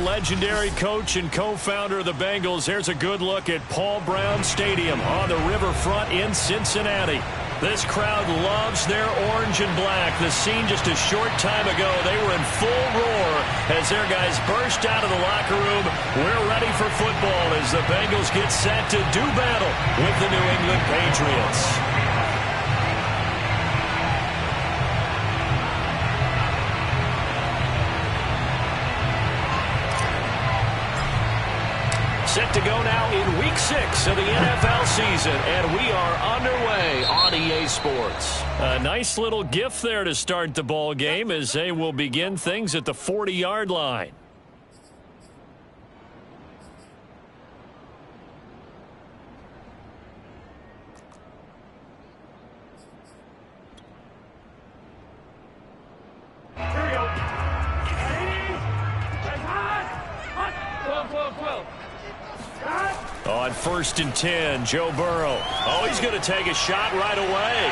legendary coach and co-founder of the Bengals. Here's a good look at Paul Brown Stadium on the riverfront in Cincinnati. This crowd loves their orange and black. The scene just a short time ago, they were in full roar as their guys burst out of the locker room. We're ready for football as the Bengals get set to do battle with the New England Patriots. Set to go now in Week 6 of the NFL season, and we are underway on EA Sports. A nice little gift there to start the ball game as they will begin things at the 40-yard line. On 1st and 10, Joe Burrow. Oh, he's going to take a shot right away.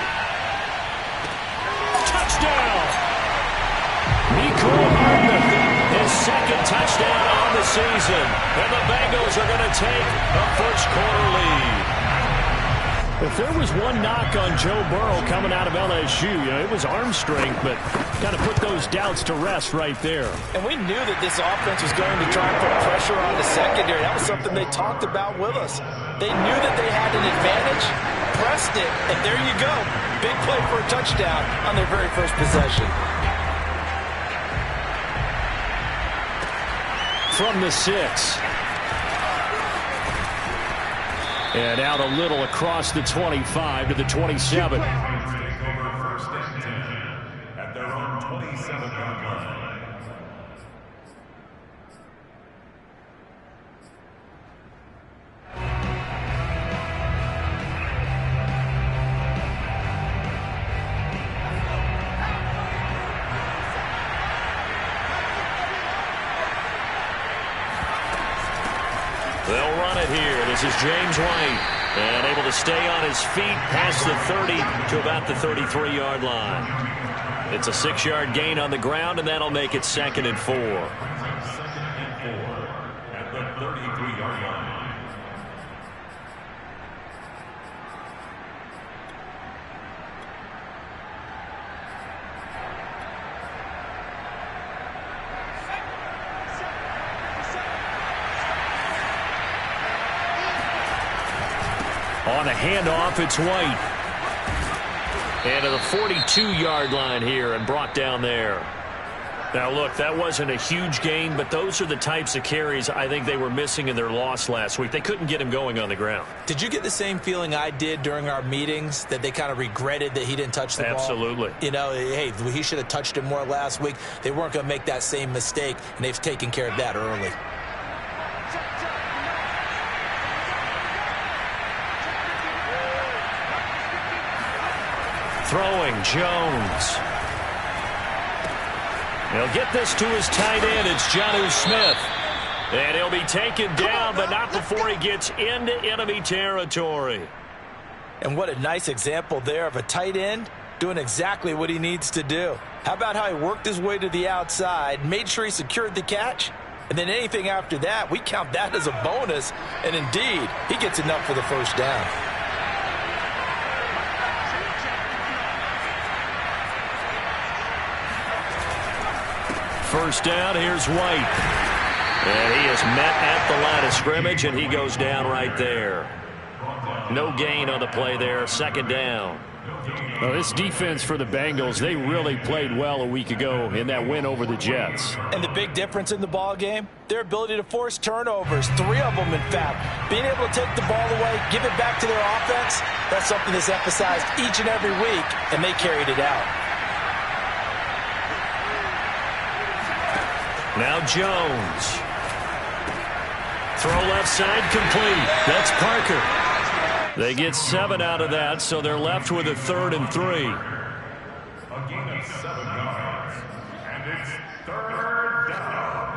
Touchdown! Mecole Hardman, his second touchdown on the season. And the Bengals are going to take a first-quarter lead. If there was one knock on Joe Burrow coming out of LSU, it was arm strength, but kind of put those doubts to rest right there. And we knew that this offense was going to try and put pressure on the secondary. That was something they talked about with us. They knew that they had an advantage, pressed it, and there you go. Big play for a touchdown on their very first possession. From the 6. And out a little across the 25 to the 27. First and 10 at their own 27-yard line. They'll run it here. This is James White. And able to stay on his feet past the 30 to about the 33-yard line. It's a 6-yard gain on the ground, and that'll make it 2nd and 4. 2nd and 4 at the 33-yard line. On a handoff, it's White. And to the 42-yard line here and brought down there. Now, look, that wasn't a huge gain, but those are the types of carries I think they were missing in their loss last week. They couldn't get him going on the ground. Did you get the same feeling I did during our meetings, that they kind of regretted that he didn't touch the ball? Absolutely. You know, hey, he should have touched it more last week. They weren't going to make that same mistake, and they've taken care of that early. Throwing, Jones. He'll get this to his tight end. It's Jonnu Smith. And he'll be taken down, but not before he gets into enemy territory. And what a nice example there of a tight end doing exactly what he needs to do. How about how he worked his way to the outside, made sure he secured the catch, and then anything after that, we count that as a bonus. And indeed, he gets enough for the first down. First down, here's White. And he is met at the line of scrimmage, and he goes down right there. No gain on the play there, 2nd down. Well, this defense for the Bengals, they really played well a week ago in that win over the Jets. And the big difference in the ball game, their ability to force turnovers, 3 of them in fact. Being able to take the ball away, give it back to their offense, that's something that's emphasized each and every week, and they carried it out. Now Jones. Throw left side complete. That's Parker. They get 7 out of that, so they're left with a 3rd and 3. A gain of 7 yards. And it's 3rd down.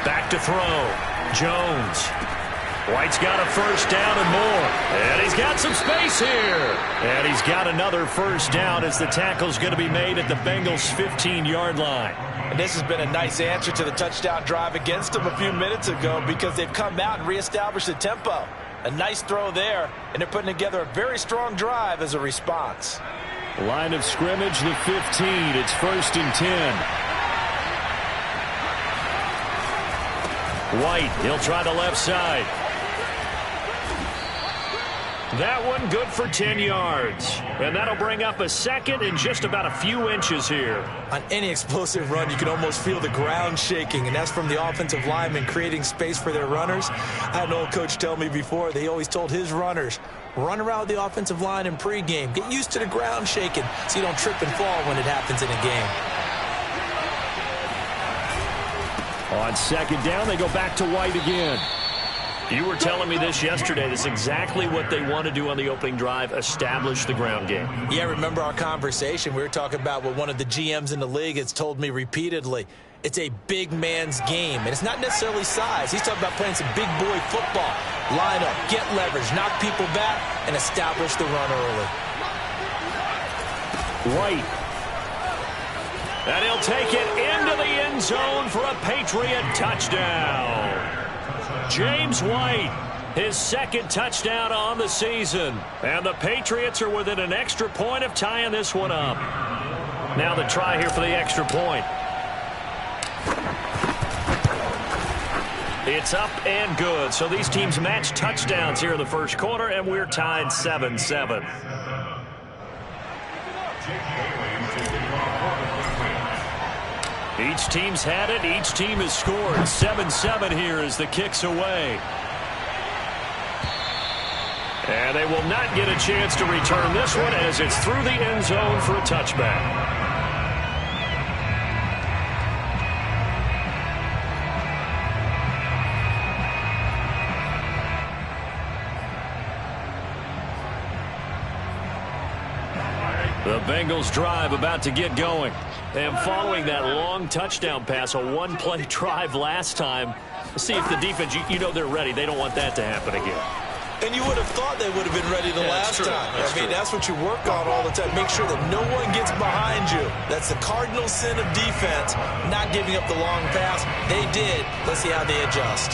Back to throw. Jones. White's got a first down and more. And he's got some space here. And he's got another first down as the tackle's going to be made at the Bengals' 15-yard line. And this has been a nice answer to the touchdown drive against them a few minutes ago because they've come out and reestablished the tempo. A nice throw there, and they're putting together a very strong drive as a response. Line of scrimmage, the 15. It's 1st and 10. White, he'll try the left side. That one good for 10 yards. And that'll bring up a second and just about a few inches here. On any explosive run, you can almost feel the ground shaking, and that's from the offensive linemen creating space for their runners. I had an old coach tell me before, they always told his runners, run around the offensive line in pregame. Get used to the ground shaking so you don't trip and fall when it happens in a game. On 2nd down, they go back to White again. You were telling me this yesterday. This is exactly what they want to do on the opening drive, establish the ground game. Yeah, remember our conversation? We were talking about what one of the GMs in the league has told me repeatedly. It's a big man's game, and it's not necessarily size. He's talking about playing some big boy football. Line up, get leverage, knock people back, and establish the run early. White. And he'll take it into the end zone for a Patriot touchdown. James White, his 2nd touchdown on the season. And the Patriots are within an extra point of tying this one up. Now the try here for the extra point. It's up and good. So these teams match touchdowns here in the first quarter, and we're tied 7-7. Each team's had it. Each team has scored. 7-7 here as the kick's away. And they will not get a chance to return this one as it's through the end zone for a touchback. The Bengals drive about to get going. And following that long touchdown pass, a one-play drive last time, see if the defense, you know they're ready. They don't want that to happen again. And you would have thought they would have been ready the last time. I mean, that's what you work on all the time. Make sure that no one gets behind you. That's the cardinal sin of defense, not giving up the long pass. They did. Let's see how they adjust.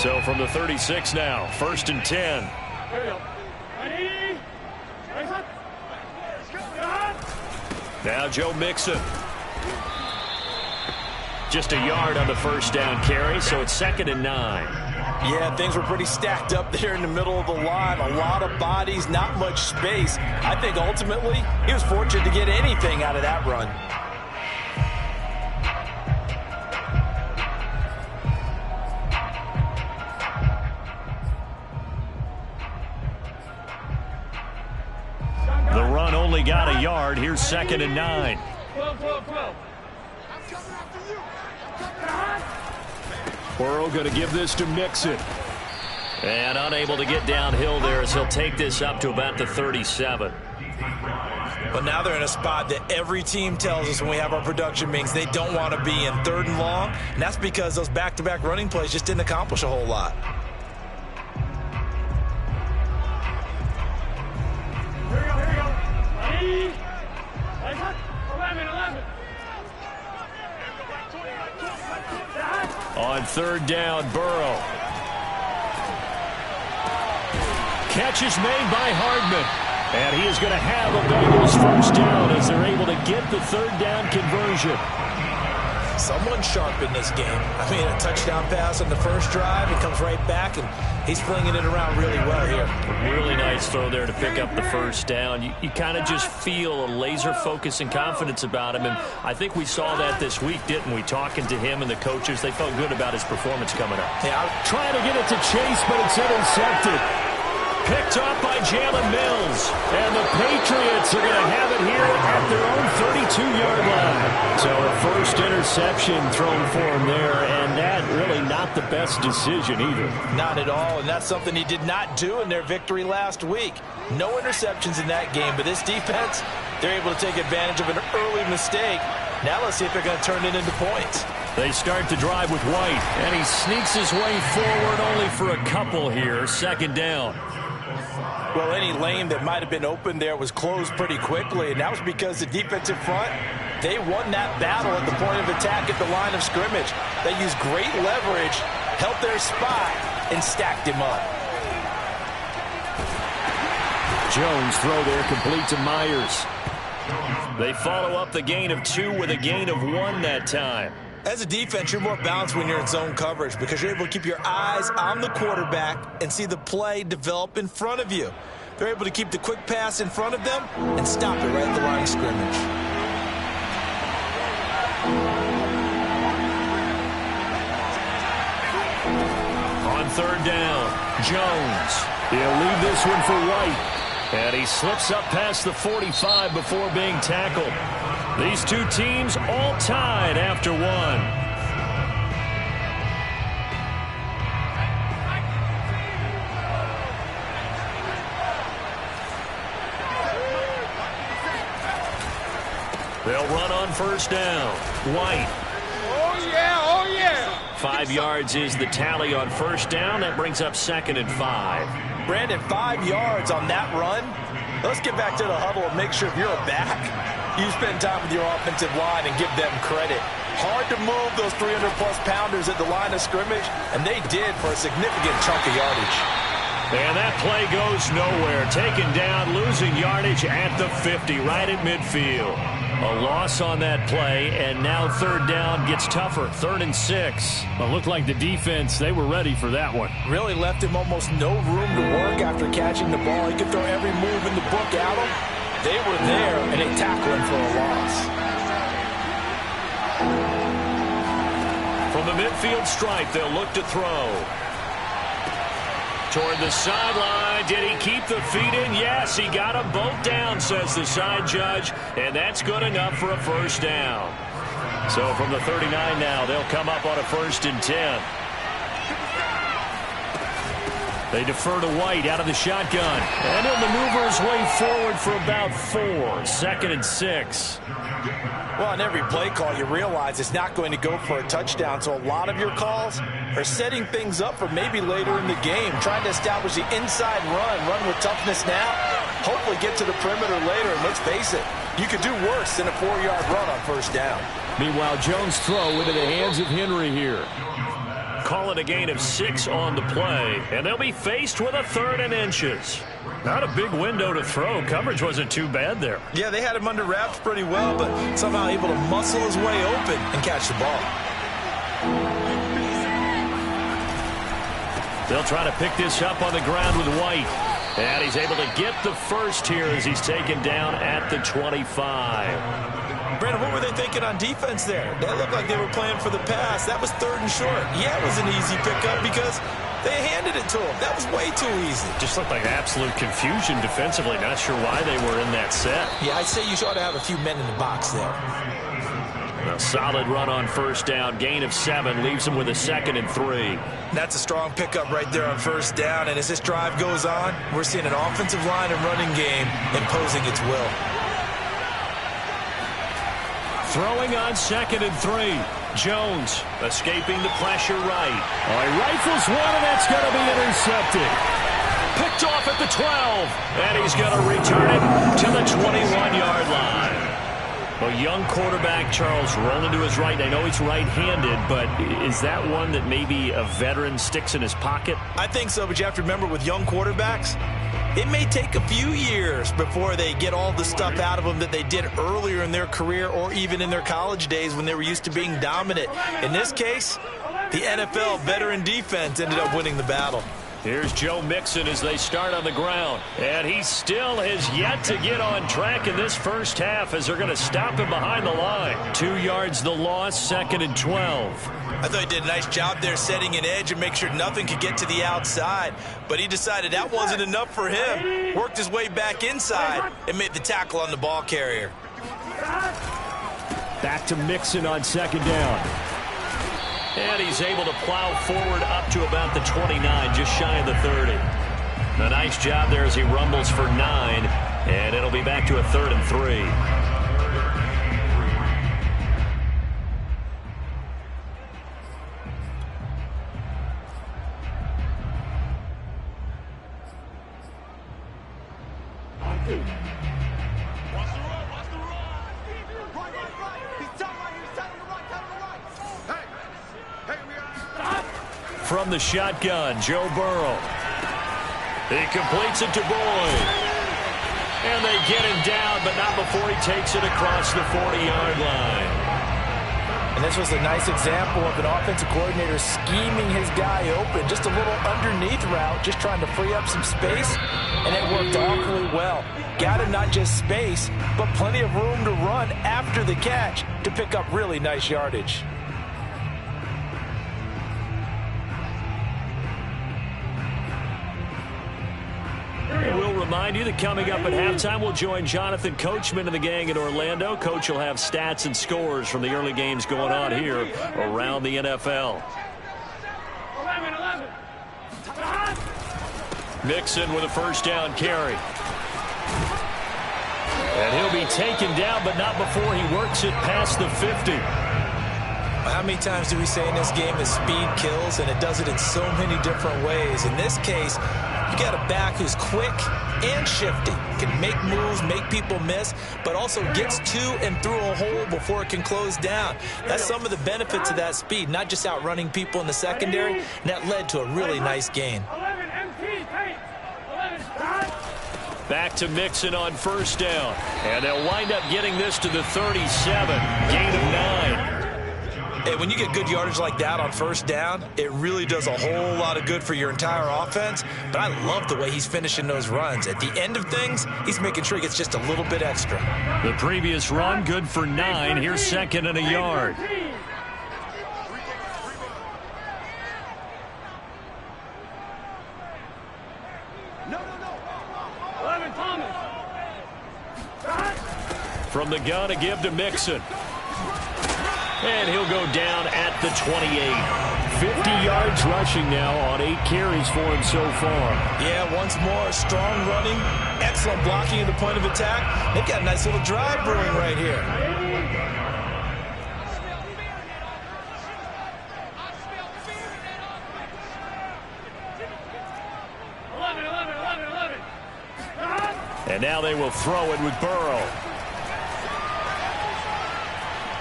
So from the 36 now, 1st and 10. Now Joe Mixon. Just a yard on the first down carry, so it's 2nd and 9. Yeah, things were pretty stacked up there in the middle of the line. A lot of bodies, not much space. I think ultimately he was fortunate to get anything out of that run. The run only got a yard. Here's 2nd and 9. 12. Burrow going to give this to Mixon. And unable to get downhill there as he'll take this up to about the 37. But now they're in a spot that every team tells us when we have our production meetings they don't want to be in, 3rd and long. And that's because those back-to-back running plays just didn't accomplish a whole lot. Here we go. 11. On 3rd down, Burrow. Catch is made by Hardman. And he is going to have a Bengals first down as they're able to get the 3rd down conversion. Someone sharp in this game. I mean, a touchdown pass on the first drive. He comes right back, and he's flinging it around really well here. Really nice throw there to pick up the first down. You kind of just feel a laser focus and confidence about him, and I think we saw that this week, didn't we? Talking to him and the coaches, they felt good about his performance coming up. Yeah, trying to get it to Chase, but it's intercepted. Picked off by Jalen Mills. And the Patriots are going to have it here at their own 32-yard line. So a first interception thrown for him there, and that really not the best decision either. Not at all, and that's something he did not do in their victory last week. No interceptions in that game, but this defense, they're able to take advantage of an early mistake. Now let's see if they're going to turn it into points. They start the drive with White, and he sneaks his way forward only for a couple here. Second down. Well, any lane that might have been open there was closed pretty quickly, and that was because the defensive front, they won that battle at the point of attack at the line of scrimmage. They used great leverage, held their spot, and stacked him up. Jones throw there complete to Myers. They follow up the gain of 2 with a gain of 1 that time. As a defense, you're more balanced when you're in zone coverage because you're able to keep your eyes on the quarterback and see the play develop in front of you. They're able to keep the quick pass in front of them and stop it right at the line of scrimmage. On third down, Jones. He'll leave this one for White. And he slips up past the 45 before being tackled. These two teams all tied after 1. They'll run on first down. White. Oh, yeah, oh, yeah. 5 yards is the tally on first down. That brings up 2nd and 5. Brandon, 5 yards on that run. Let's get back to the huddle and make sure if you're a back, you spend time with your offensive line and give them credit. Hard to move those 300-plus pounders at the line of scrimmage, and they did for a significant chunk of yardage. And that play goes nowhere. Taken down, losing yardage at the 50, right at midfield. A loss on that play, and now third down gets tougher. 3rd and 6. Well, looked like the defense, they were ready for that one. Really left him almost no room to work after catching the ball. He could throw every move in the book at him. They were there, and they tackled him for a loss. From the midfield stripe, they'll look to throw. Toward the sideline. Did he keep the feet in? Yes, he got them both down, says the side judge, and that's good enough for a first down. So from the 39 now, they'll come up on a 1st and 10. They defer to White out of the shotgun, and he'll maneuver his way forward for about 4. 2nd and 6. Well, on every play call, you realize it's not going to go for a touchdown, so a lot of your calls are setting things up for maybe later in the game, trying to establish the inside run with toughness now, hopefully get to the perimeter later, and let's face it, you could do worse than a 4-yard run on first down. Meanwhile, Jones' throw into the hands of Henry here. Call it a gain of 6 on the play, and they'll be faced with a 3rd and inches. Not a big window to throw. Coverage wasn't too bad there. Yeah, they had him under wraps pretty well, but somehow able to muscle his way open and catch the ball. They'll try to pick this up on the ground with White. And he's able to get the first here as he's taken down at the 25. Brandon, what were they thinking on defense there? They looked like they were playing for the pass. That was 3rd and short. Yeah, it was an easy pickup because they handed it to him. That was way too easy. Just looked like absolute confusion defensively. Not sure why they were in that set. Yeah, I'd say you ought to have a few men in the box there. A solid run on first down. Gain of 7 leaves him with a 2nd and 3. That's a strong pickup right there on first down. And as this drive goes on, we're seeing an offensive line and running game imposing its will. Throwing on 2nd and 3. Jones escaping the pressure right. Oh, he rifles one, and that's going to be intercepted. Picked off at the 12, and he's going to return it to the 21-yard line. A young quarterback, Charles, rolling to his right. I know he's right-handed, but is that one that maybe a veteran sticks in his pocket? I think so, but you have to remember with young quarterbacks, it may take a few years before they get all the stuff out of them that they did earlier in their career or even in their college days when they were used to being dominant. In this case, the NFL veteran defense ended up winning the battle. Here's Joe Mixon as they start on the ground. And he still has yet to get on track in this first half as they're going to stop him behind the line. 2 yards the loss, 2nd and 12. I thought he did a nice job there setting an edge and make sure nothing could get to the outside. But he decided that wasn't enough for him. Worked his way back inside and made the tackle on the ball carrier. Back to Mixon on 2nd down. And he's able to plow forward up to about the 29, just shy of the 30. A nice job there as he rumbles for 9, and it'll be back to a 3rd and 3. From the shotgun, Joe Burrow. He completes it to Boyd. And they get him down, but not before he takes it across the 40-yard line. And this was a nice example of an offensive coordinator scheming his guy open. Just a little underneath route, just trying to free up some space, and it worked awfully well. Got him not just space, but plenty of room to run after the catch to pick up really nice yardage. We'll remind you that coming up at halftime, we'll join Jonathan Coachman and the gang in Orlando. Coach will have stats and scores from the early games going on here around the NFL. 11. Mixon with a first down carry. And he'll be taken down, but not before he works it past the 50. How many times do we say in this game that speed kills, and it does it in so many different ways? In this case, you got a back who's quick and shifty, can make moves, make people miss, but also gets to and through a hole before it can close down. That's some of the benefits of that speed, not just outrunning people in the secondary, and that led to a really nice gain. Back to Mixon on first down, and they'll wind up getting this to the 37, gain of 9. Hey, when you get good yardage like that on first down, it really does a whole lot of good for your entire offense. But I love the way he's finishing those runs. At the end of things, he's making sure he gets just a little bit extra. The previous run, good for 9. Here's second and a yard. From the gun, a give to Mixon. And he'll go down at the 28. 50 yards rushing now on 8 carries for him so far. Yeah, once more, strong running, excellent blocking at the point of attack. They've got a nice little drive brewing right here. And now they will throw it with Burrow.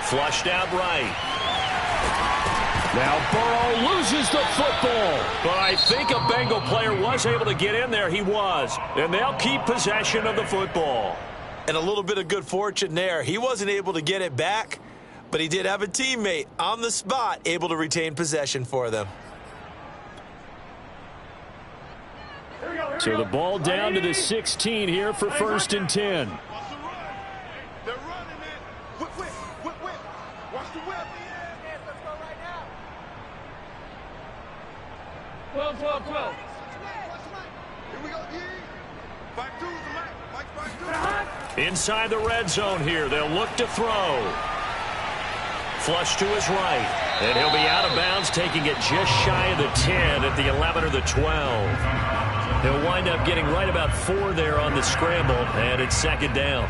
Flushed out right. Now Burrow loses the football. But I think a Bengal player was able to get in there. He was. And they'll keep possession of the football. And a little bit of good fortune there. He wasn't able to get it back, but he did have a teammate on the spot able to retain possession for them. So the ball down to the 16 here for first and 10. Inside the red zone here. They'll look to throw. Flush to his right. And he'll be out of bounds, taking it just shy of the 10 at the 11 or the 12. He'll wind up getting right about 4 there on the scramble, and it's second down.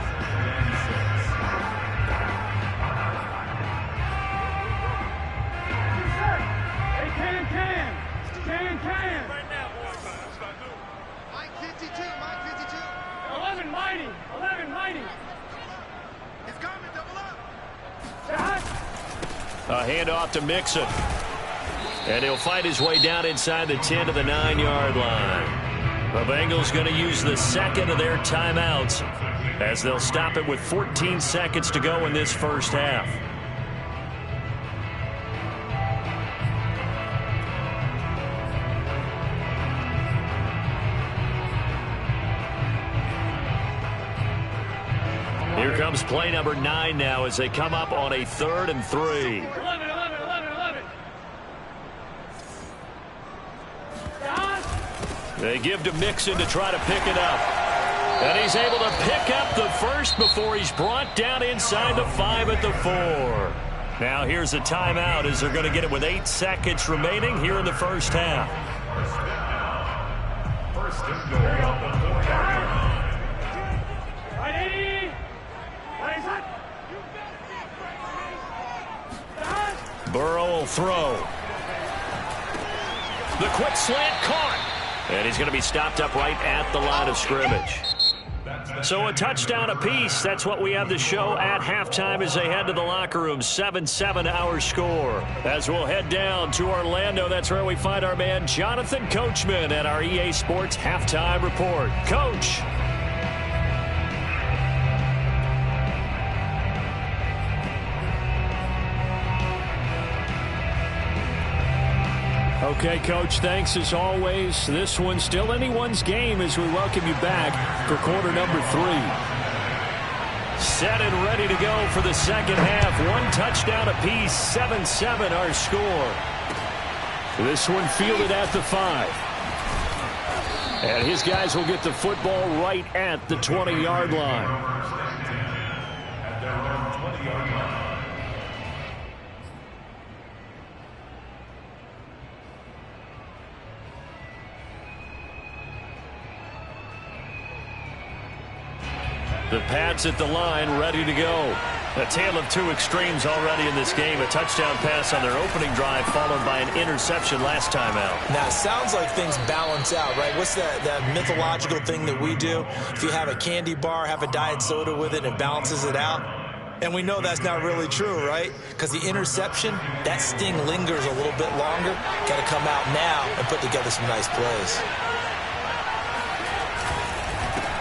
A handoff to Mixon. And he'll fight his way down inside the 10 to the 9-yard line. The Bengals going to use the second of their timeouts as they'll stop it with 14 seconds to go in this first half. Here comes play number 9 now as they come up on a 3rd and 3. 11. They give to Mixon to try to pick it up. And he's able to pick up the first before he's brought down inside the 5 at the 4. Now here's a timeout as they're going to get it with 8 seconds remaining here in the first half. First and goal up the 4-yard line. Burrow will throw. The quick slant caught. And he's going to be stopped up right at the line of scrimmage. That's So a touchdown apiece. That's what we have the show at halftime as they head to the locker room. 7-7 our score. As we'll head down to Orlando, that's where we find our man Jonathan Coachman at our EA Sports Halftime Report. Coach. Okay, Coach, thanks as always. This one's still anyone's game as we welcome you back for quarter number 3. Set and ready to go for the second half. One touchdown apiece, 7-7 our score. This one fielded at the 5. And his guys will get the football right at the 20-yard line. The Pats at the line, ready to go. A tale of two extremes already in this game. A touchdown pass on their opening drive, followed by an interception last time out. Now, it sounds like things balance out, right? What's that mythological thing that we do? If you have a candy bar, have a diet soda with it, it balances it out. And we know that's not really true, right? Because the interception, that sting lingers a little bit longer. Got to come out now and put together some nice plays.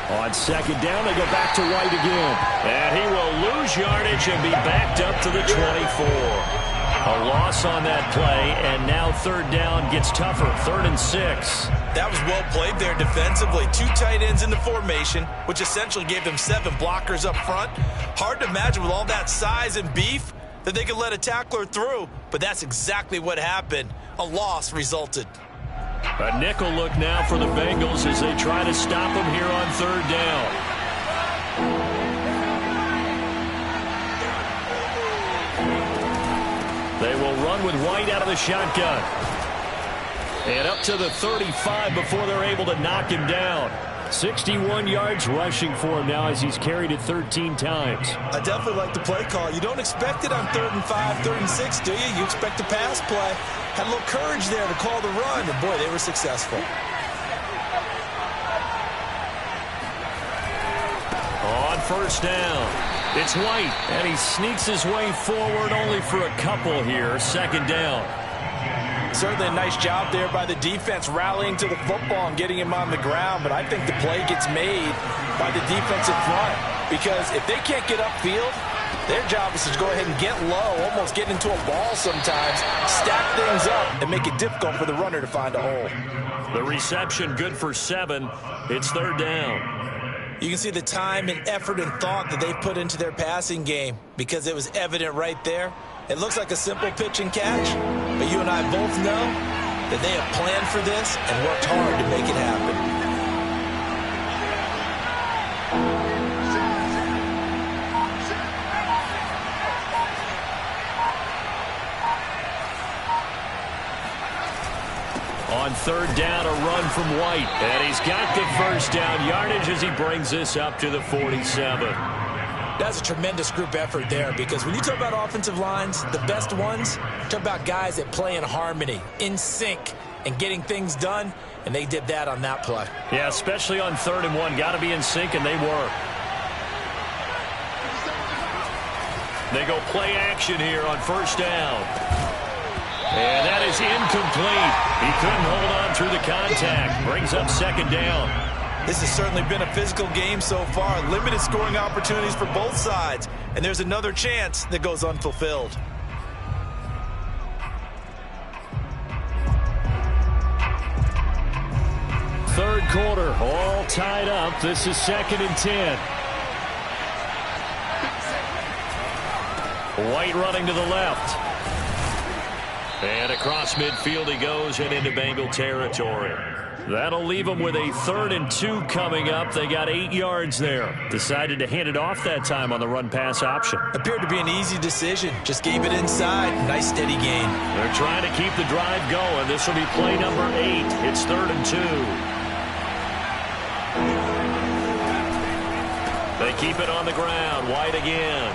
On second down, they go back to White again. And he will lose yardage and be backed up to the 24. A loss on that play, and now third down gets tougher. 3rd and 6. That was well played there defensively. 2 tight ends in the formation, which essentially gave them 7 blockers up front. Hard to imagine with all that size and beef that they could let a tackler through, but that's exactly what happened. A loss resulted. A nickel look now for the Bengals as they try to stop him here on third down. They will run with White out of the shotgun. And up to the 35 before they're able to knock him down. 61 yards rushing for him now as he's carried it 13 times. I definitely like the play call. You don't expect it on 3rd and 5, 3rd and 6, do you? You expect a pass play. Had a little courage there to call the run, and boy, they were successful. On first down, it's White, and he sneaks his way forward only for a couple here. Second down. Certainly a nice job there by the defense rallying to the football and getting him on the ground, but I think the play gets made by the defensive front because if they can't get upfield, their job is to go ahead and get low, almost get into a ball sometimes, stack things up, and make it difficult for the runner to find a hole. The reception good for 7. It's third down. You can see the time and effort and thought that they've put into their passing game because it was evident right there. It looks like a simple pitch and catch, but you and I both know that they have planned for this and worked hard to make it happen. On third down, a run from White. And he's got the first down yardage as he brings this up to the 47. That's a tremendous group effort there because when you talk about offensive lines, the best ones, talk about guys that play in harmony, in sync, and getting things done, and they did that on that play. Yeah, especially on 3rd and 1. Got to be in sync, and they were. They go play action here on first down. And that is incomplete. He couldn't hold on through the contact. Brings up second down. This has certainly been a physical game so far. Limited scoring opportunities for both sides. And there's another chance that goes unfulfilled. Third quarter, all tied up. This is 2nd and 10. White running to the left. And across midfield he goes and into Bengal territory. That'll leave them with a 3rd and 2 coming up. They got 8 yards there. Decided to hand it off that time on the run-pass option. Appeared to be an easy decision. Just gave it inside. Nice steady gain. They're trying to keep the drive going. This will be play number 8. It's 3rd and 2. They keep it on the ground. White again.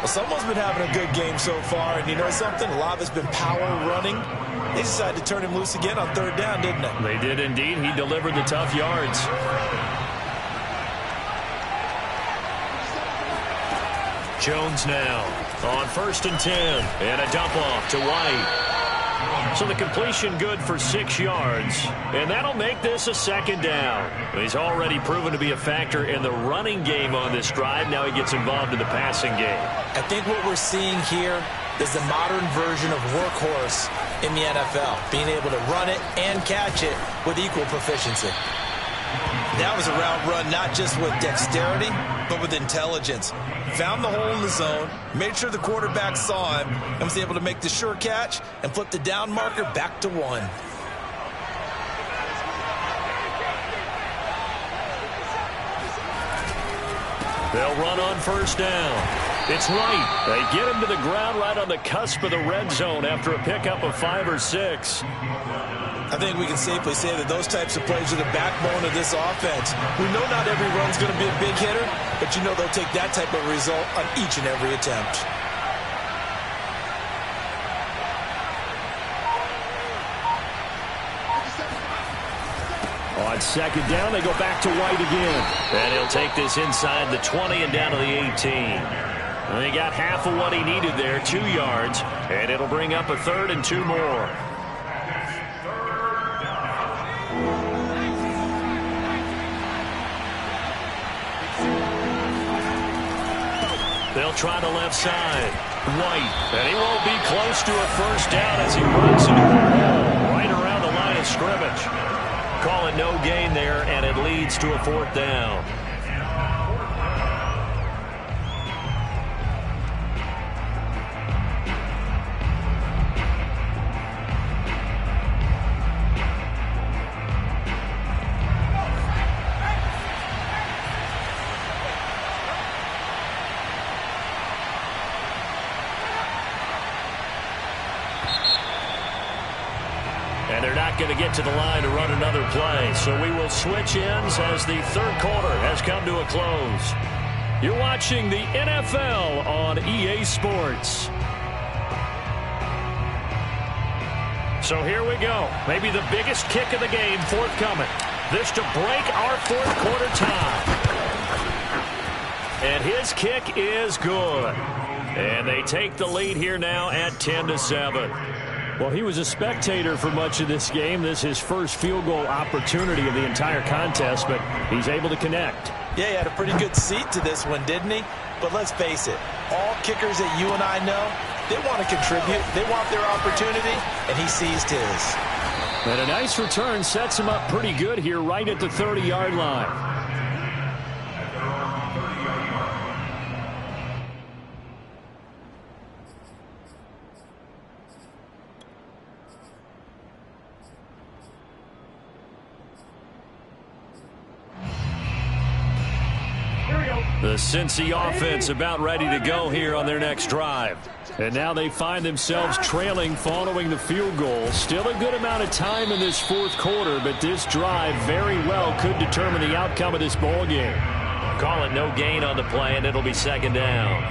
Well, someone's been having a good game so far, and you know something? A lot of it's been power running. They decided to turn him loose again on third down, didn't they? They did indeed. He delivered the tough yards. Jones now on 1st and 10. And a dump off to White. So the completion good for 6 yards. And that'll make this a 2nd down. He's already proven to be a factor in the running game on this drive. Now he gets involved in the passing game. I think what we're seeing here is the modern version of workhorse in the NFL, being able to run it and catch it with equal proficiency. That was a route run not just with dexterity, but with intelligence. Found the hole in the zone, made sure the quarterback saw him, and was able to make the sure catch and flip the down marker back to 1. They'll run on 1st down. It's White. They get him to the ground right on the cusp of the red zone after a pickup of 5 or 6. I think we can safely say that those types of plays are the backbone of this offense. We know not every run's going to be a big hitter, but you know they'll take that type of result on each and every attempt. On 2nd down, they go back to White again. And he'll take this inside the 20 and down to the 18. And he got half of what he needed there, 2 yards. And it'll bring up a 3rd and 2 more. They'll try the left side. White. And he won't be close to a 1st down as he runs into the wall right around the line of scrimmage. Call it no gain there, and it leads to a 4th down. And they're not going to get to the line to run another play. So we will switch ends as the 3rd quarter has come to a close. You're watching the NFL on EA Sports. So here we go. Maybe the biggest kick of the game forthcoming. This to break our 4th quarter tie. And his kick is good. And they take the lead here now at 10-7. Well, he was a spectator for much of this game. This is his first field goal opportunity of the entire contest, but he's able to connect. Yeah, he had a pretty good seat to this one, didn't he? But let's face it, all kickers that you and I know, they want to contribute. They want their opportunity, and he seized his. And a nice return sets him up pretty good here right at the 30-yard line. The Cincy offense about ready to go here on their next drive. And now they find themselves trailing following the field goal. Still a good amount of time in this 4th quarter, but this drive very well could determine the outcome of this ball game. Call it no gain on the play, and it'll be 2nd down.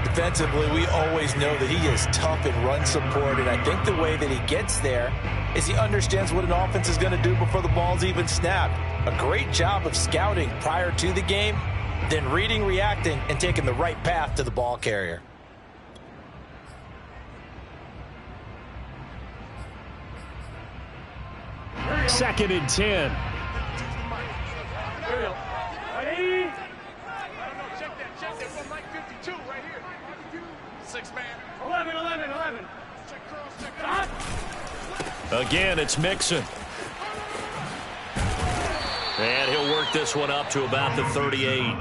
Defensively, we always know that he is tough in run support, and I think the way that he gets there is he understands what an offense is going to do before the ball's even snapped. A great job of scouting prior to the game, then reading, reacting, and taking the right path to the ball carrier. Second and 10. Check that. 152 right here. 6-man. 11. Check. Again, it's Mixon. And he'll work this one up to about the 38.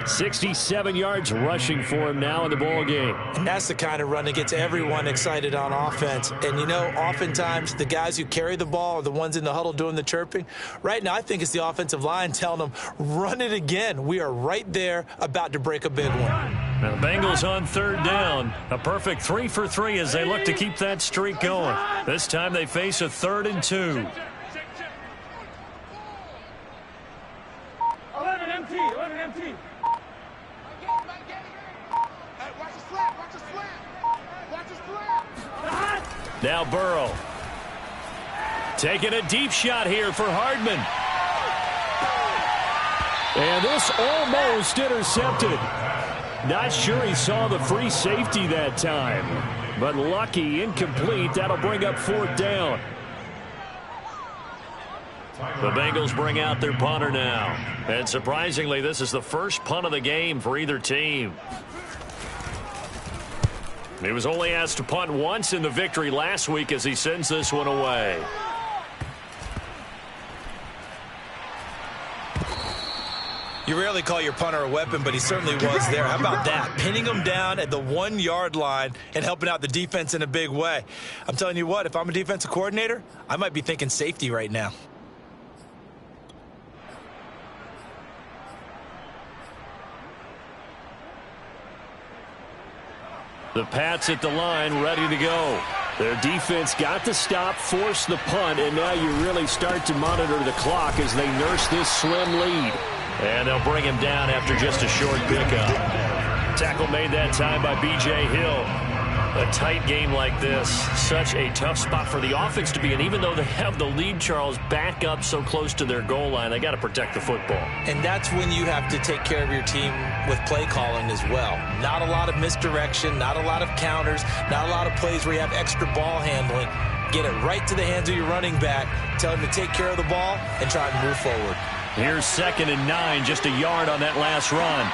67 yards rushing for him now in the ball game. And that's the kind of run that gets everyone excited on offense. And, you know, oftentimes the guys who carry the ball are the ones in the huddle doing the chirping. Right now, I think it's the offensive line telling them, run it again. We are right there about to break a big one. Now the Bengals on 3rd down. A perfect 3 for 3 as they look to keep that streak going. This time they face a 3rd and 2. 11 empty. Now Burrow. Taking a deep shot here for Hardman. And this almost intercepted. Not sure he saw the free safety that time, but lucky, incomplete. That'll bring up 4th down. The Bengals bring out their punter now. And surprisingly, this is the first punt of the game for either team. He was only asked to punt once in the victory last week as he sends this one away. You rarely call your punter a weapon, but he certainly was there. How about that? Pinning him down at the 1-yard line and helping out the defense in a big way. I'm telling you what, if I'm a defensive coordinator, I might be thinking safety right now. The Pats at the line, ready to go. Their defense got the stop, forced the punt, and now you really start to monitor the clock as they nurse this slim lead. And they'll bring him down after just a short pickup. Tackle made that time by B.J. Hill. A tight game like this, such a tough spot for the offense to be in. Even though they have the lead, Charles, back up so close to their goal line, they got to protect the football. And that's when you have to take care of your team with play calling as well. Not a lot of misdirection, not a lot of counters, not a lot of plays where you have extra ball handling. Get it right to the hands of your running back, tell him to take care of the ball, and try and move forward. Here's 2nd and 9, just a yard on that last run.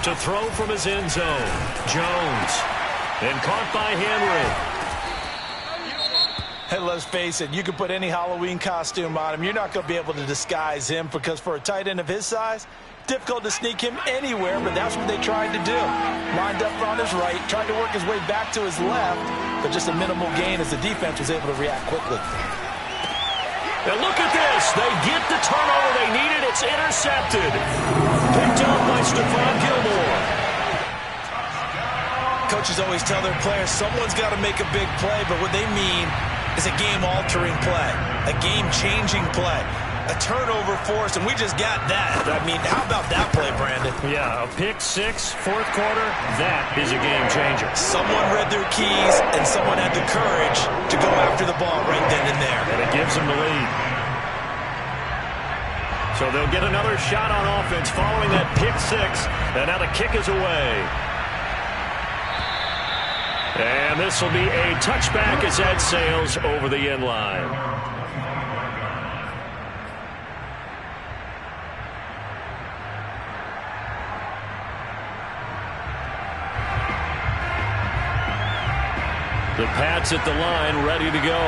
To throw from his end zone, Jones. And caught by Henry. Hey, let's face it, you can put any Halloween costume on him. You're not going to be able to disguise him because for a tight end of his size, difficult to sneak him anywhere, but that's what they tried to do. Lined up on his right, tried to work his way back to his left, but just a minimal gain as the defense was able to react quickly. And look at this. They get the turnover they needed. It's intercepted. Picked up by Stephon Gilmore. Coaches always tell their players someone's got to make a big play, but what they mean is a game-altering play, a game-changing play, a turnover force, and we just got that. I mean, how about that play, Brandon? Yeah, a pick 6, 4th quarter, that is a game changer. Someone read their keys, and someone had the courage to go after the ball right then and there. And it gives them the lead. So they'll get another shot on offense following that pick 6, and now the kick is away. And this will be a touchback as that sails over the end line. The Pats at the line, ready to go.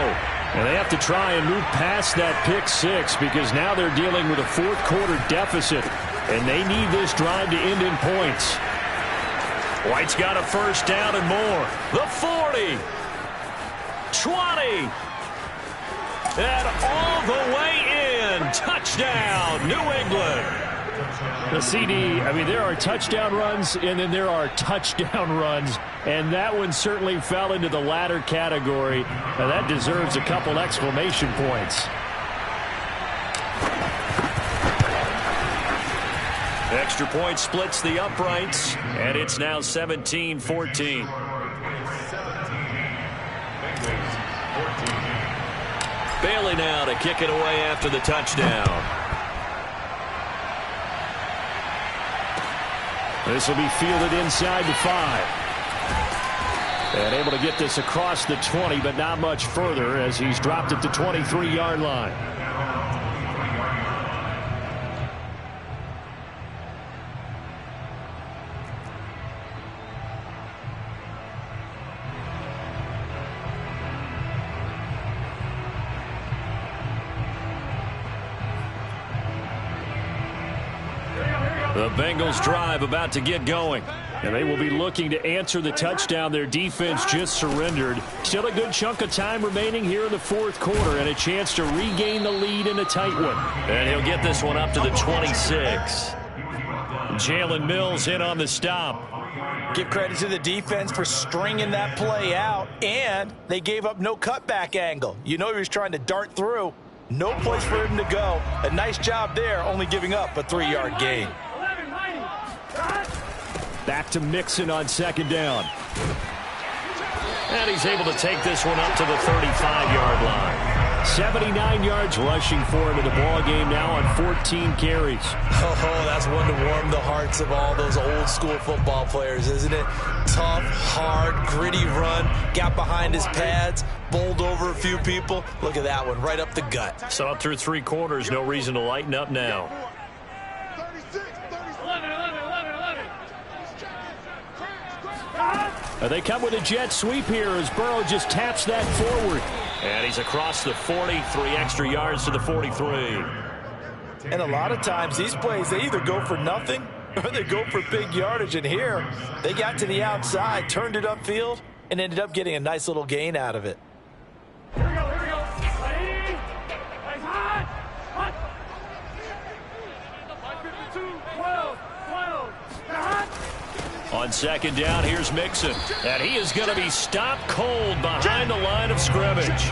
And they have to try and move past that pick 6 because now they're dealing with a 4th quarter deficit, and they need this drive to end in points. White's got a first down and more. The 40. 20. And all the way in. Touchdown, New England. The CD, I mean, there are touchdown runs, and then there are touchdown runs, and that one certainly fell into the latter category. Now, that deserves a couple exclamation points. Extra point splits the uprights, and it's now 17-14. Bailey now to kick it away after the touchdown. This will be fielded inside the 5. And able to get this across the 20, but not much further as he's dropped at the 23-yard line. The Bengals drive about to get going. And they will be looking to answer the touchdown their defense just surrendered. Still a good chunk of time remaining here in the 4th quarter and a chance to regain the lead in a tight one. And he'll get this one up to the 26. Jalen Mills in on the stop. Give credit to the defense for stringing that play out, and they gave up no cutback angle. You know he was trying to dart through. No place for him to go. A nice job there, only giving up a 3-yard gain. Back to Mixon on 2nd down. And he's able to take this one up to the 35-yard line. 79 yards rushing for him in the ball game now on 14 carries. Oh, that's one to warm the hearts of all those old school football players, isn't it? Tough, hard, gritty run, got behind his pads, bowled over a few people. Look at that one, right up the gut. So up through 3 quarters, no reason to lighten up now. 11. They come with a jet sweep here as Burrow just taps that forward. And he's across the 40, 3 extra yards to the 43. And a lot of times these plays, they either go for nothing or they go for big yardage. And here, they got to the outside, turned it upfield, and ended up getting a nice little gain out of it. Here we go. Ready? Nice hot. Hot. 552. 12. Hot. On second down, here's Mixon. And he is going to be stopped cold behind the line of scrimmage.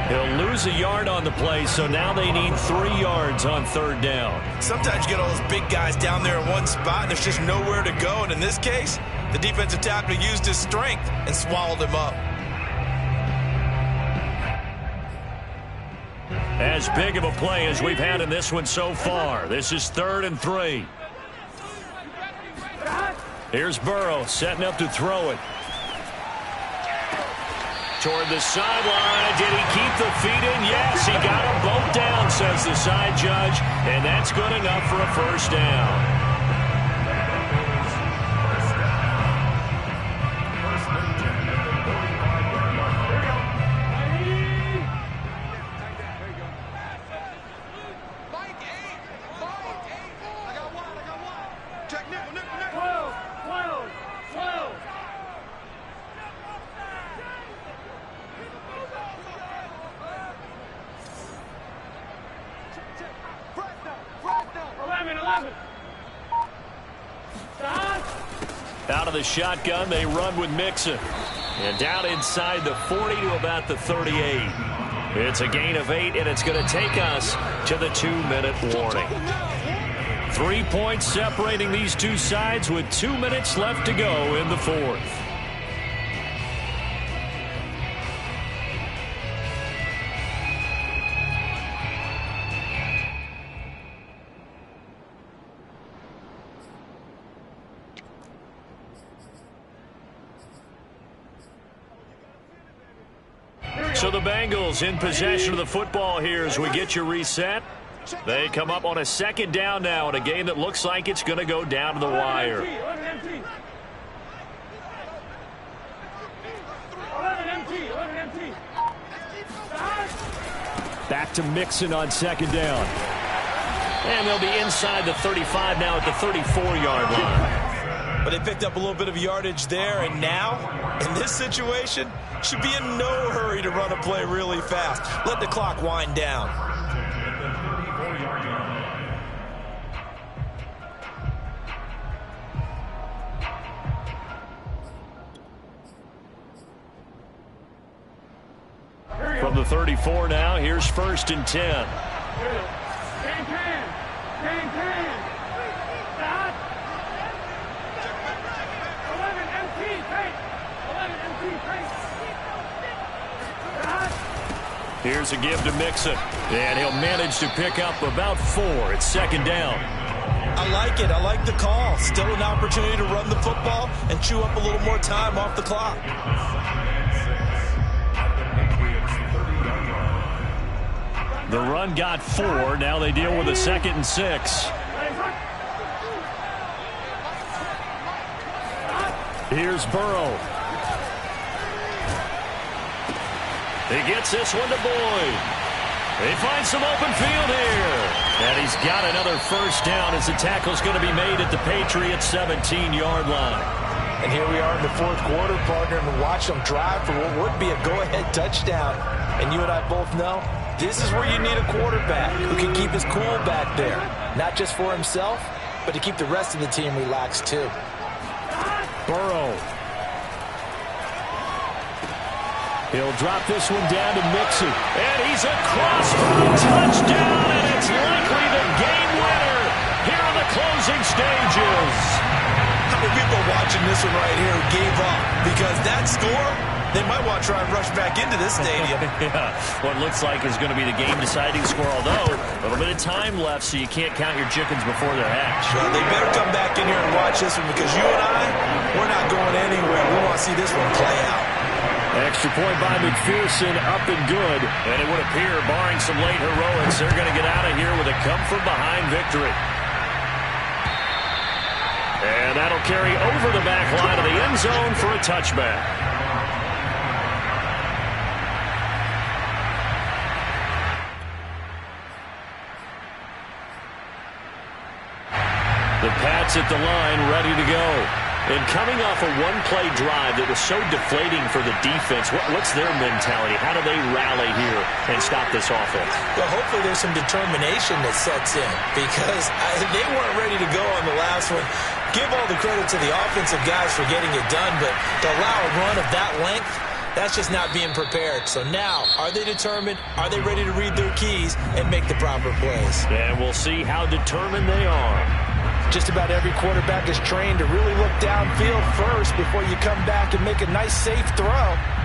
He'll lose a yard on the play, so now they need 3 yards on third down. Sometimes you get all those big guys down there in one spot, and there's just nowhere to go. And in this case, the defensive tackle used his strength and swallowed him up. As big of a play as we've had in this one so far. This is 3rd and 3. Here's Burrow setting up to throw it. Toward the sideline. Did he keep the feet in? Yes, he got them both down, says the side judge. And that's good enough for a first down. Out of the shotgun, they run with Mixon. And down inside the 40 to about the 38. It's a gain of 8, and it's going to take us to the 2-minute warning. 3 points separating these two sides with 2 minutes left to go in the 4th. So the Bengals in possession of the football here as we get you reset. They come up on a second down now in a game that looks like it's going to go down to the wire. Back to Mixon on second down. And they'll be inside the 35 now at the 34-yard line. But they picked up a little bit of yardage there, and now, in this situation, should be in no hurry to run a play really fast. Let the clock wind down. From the 34 now, here's 1st and 10. Here's a give to Mixon, and he'll manage to pick up about 4. It's second down. I like it. I like the call. Still an opportunity to run the football and chew up a little more time off the clock. The run got 4. Now they deal with a 2nd and 6. Here's Burrow. He gets this one to Boyd. He finds some open field here. And he's got another first down as the tackle's going to be made at the Patriots' 17-yard line. And here we are in the 4th quarter, partner, and watch them drive for what would be a go-ahead touchdown. And you and I both know this is where you need a quarterback who can keep his cool back there. Not just for himself, but to keep the rest of the team relaxed too. Burrow. He'll drop this one down to Mixon. And he's across for a touchdown, and it's likely the game winner here in the closing stages. How many people watching this one right here gave up? Because that score They might want to try and rush back into this stadium. Yeah, what looks like is going to be the game-deciding score, although a little bit of time left, so you can't count your chickens before they're hatched. Well, they better come back in here and watch this one, because you and I, we're not going anywhere. We want to see this one play out. Extra point by McPherson, up and good. And it would appear, barring some late heroics, they're going to get out of here with a come-from-behind victory. And that'll carry over the back line of the end zone for a touchback. The Pats at the line, ready to go. And coming off a one-play drive that was so deflating for the defense, what's their mentality? How do they rally here and stop this offense? Well, hopefully there's some determination that sets in, because they weren't ready to go on the last one. Give all the credit to the offensive guys for getting it done, but to allow a run of that length, that's just not being prepared. So now, are they determined? Are they ready to read their keys and make the proper plays? And we'll see how determined they are. Just about every quarterback is trained to really look downfield first before you come back and make a nice, safe throw.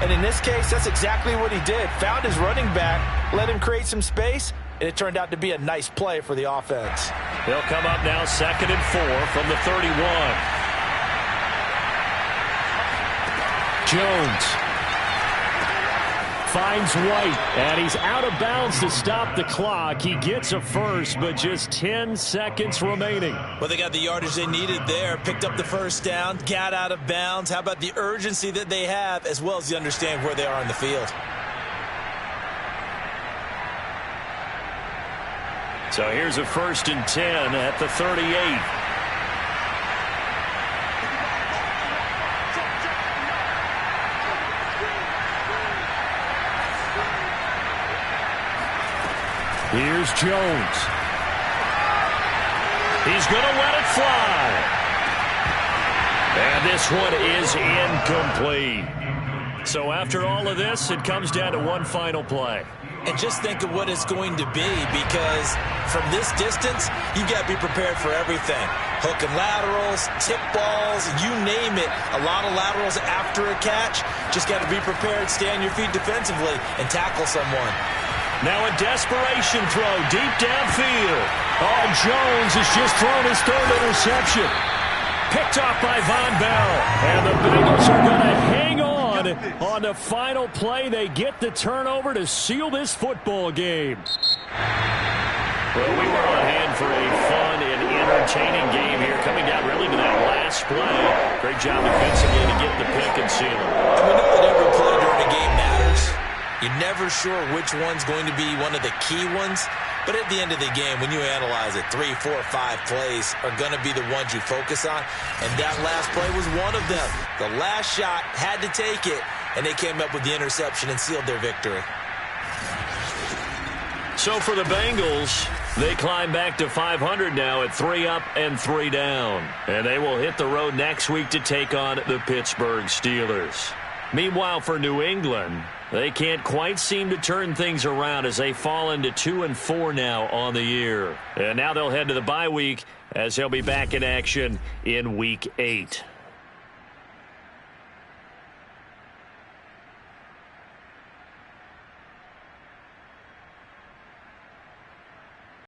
And in this case, that's exactly what he did. Found his running back, let him create some space, and it turned out to be a nice play for the offense. They'll come up now 2nd and 4 from the 31. Jones finds White, and he's out of bounds to stop the clock. He gets a first, but just 10 seconds remaining. Well, they got the yardage they needed there, picked up the first down, got out of bounds. How about the urgency that they have, as well as you understand where they are on the field? So here's a 1st and 10 at the 38. Here's Jones. He's going to let it fly. And this one is incomplete. So after all of this, it comes down to one final play. And just think of what it's going to be, because from this distance, you've got to be prepared for everything. Hook and laterals, tip balls, you name it. A lot of laterals after a catch. Just got to be prepared, stay on your feet defensively, and tackle someone. Now a desperation throw deep downfield. Oh, Jones has just thrown his 3rd interception. Picked off by Von Bell. And the Bengals are going to hang on the final play. They get the turnover to seal this football game. Well, we were on hand for a fun and entertaining game here, coming down really to that last play. Great job defensively to get the pick and seal it. And we know that every play during a game matters. You're never sure which one's going to be one of the key ones. But at the end of the game, when you analyze it, 3, 4, 5 plays are going to be the ones you focus on. And that last play was one of them. The last shot had to take it, and they came up with the interception and sealed their victory. So for the Bengals, they climb back to 500 now at 3 up and 3 down. And they will hit the road next week to take on the Pittsburgh Steelers. Meanwhile, for New England, they can't quite seem to turn things around as they fall into 2 and 4 now on the year. And now they'll head to the bye week as they'll be back in action in Week 8.